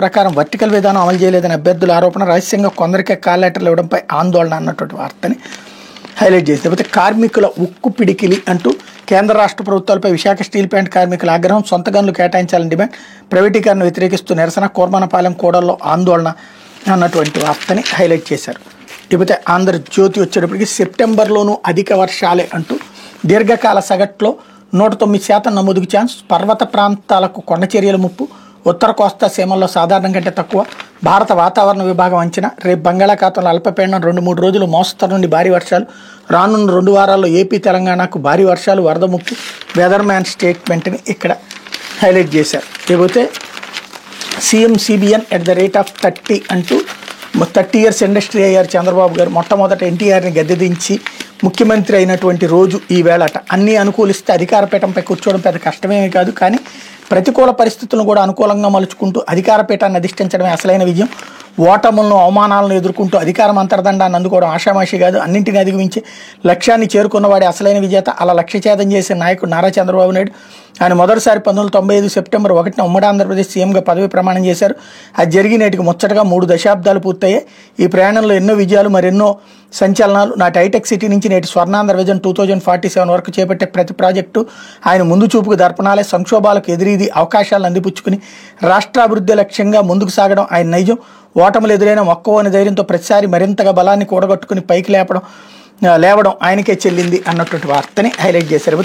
ప్రకారం వర్టికల్ విధానం అమలు చేయలేదని అభ్యర్థుల ఆరోపణ, రహస్యంగా కొందరికే కాల్ లెటర్లు ఇవ్వడంపై ఆందోళన అన్నటువంటి వార్తని హైలైట్ చేసి, లేకపోతే కార్మికుల ఉక్కు పిడికిలి అంటూ కేంద్ర రాష్ట్ర ప్రభుత్వాలపై విశాఖ స్టీల్ ప్లాంట్ కార్మికుల ఆగ్రహం, సొంత గనులు కేటాయించాలని డిమాండ్, ప్రైవేటీకరణ వ్యతిరేకిస్తూ నిరసన, కోర్మనపాలెం కూడల్లో ఆందోళన అన్నటువంటి వార్తని హైలైట్ చేశారు. లేకపోతే ఆంధ్రజ్యోతి వచ్చేటప్పటికి సెప్టెంబర్లోనూ అధిక వర్షాలే అంటూ దీర్ఘకాల సగట్లో 109% నమోదుకు ఛాన్స్, పర్వత ప్రాంతాలకు కొండ చర్యల ముప్పు, ఉత్తర కోస్తా సీమల్లో సాధారణం కంటే తక్కువ, భారత వాతావరణ విభాగం అంచనా, రేపు బంగాళాఖాతంలో అల్పపీడనం 2-3 రోజులు మోస్తరు నుండి భారీ వర్షాలు, రానున్న 2 వారాల్లో ఏపీ తెలంగాణకు భారీ వర్షాలు, వరద ముప్పు, వెదర్ మ్యాన్ స్టేట్మెంట్ని ఇక్కడ హైలైట్ చేశారు. లేకపోతే సీఎం సిబిఎన్ @30 అంటూ 30 years ఇండస్ట్రీ అయ్యారు చంద్రబాబు గారు. మొట్టమొదట ఎన్టీఆర్ని గద్దెదించి ముఖ్యమంత్రి అయినటువంటి రోజు ఈ వేళట. అన్నీ అనుకూలిస్తే అధికార పీఠంపై కూర్చోవడం పెద్ద కష్టమేమీ కాదు, కానీ ప్రతికూల పరిస్థితులను కూడా అనుకూలంగా మలుచుకుంటూ అధికార పీఠాన్ని అధిష్ఠించడమే అసలైన విజయం. ఓటములను, అవమానాలను ఎదుర్కొంటూ అధికారం అంతర్దండాన్ని అందుకోవడం ఆషామాషి కాదు. అన్నింటినీ అధిగమించి లక్ష్యాన్ని చేరుకున్నవాడే అసలైన విజేత. అలా లక్ష్యఛేదం చేసే నాయకుడు నారా చంద్రబాబు నాయుడు. ఆయన మొదటిసారి 1995 సెప్టెంబర్ 1న ఉమ్మడి ఆంధ్రప్రదేశ్ సీఎంగా పదవి ప్రమాణం చేశారు. అది జరిగి నేటికి ముచ్చటగా 3 దశాబ్దాలు పూర్తయ్యాయి. ఈ ప్రయాణంలో ఎన్నో విజయాలు, మరెన్నో సంచలనాలు. నాటి హైటెక్ సిటీ నుంచి నేటి స్వర్ణాంధ్ర విజన్ 2047 వరకు చేపట్టే ప్రతి ప్రాజెక్టు ఆయన ముందు చూపుకు దర్పణాలే. సంక్షోభాలకు ఎదురీది అవకాశాలను అందిపుచ్చుకుని రాష్ట్రాభివృద్ధి లక్ష్యంగా ముందుకు సాగడం ఆయన నైజం. ఓటములు ఎదురైన మొక్కవని ధైర్యంతో ప్రతిసారి మరింతగా బలాన్ని కూడగట్టుకుని పైకి లేవడం ఆయనకే చెల్లింది అన్నటువంటి వార్తని హైలైట్ చేశారు.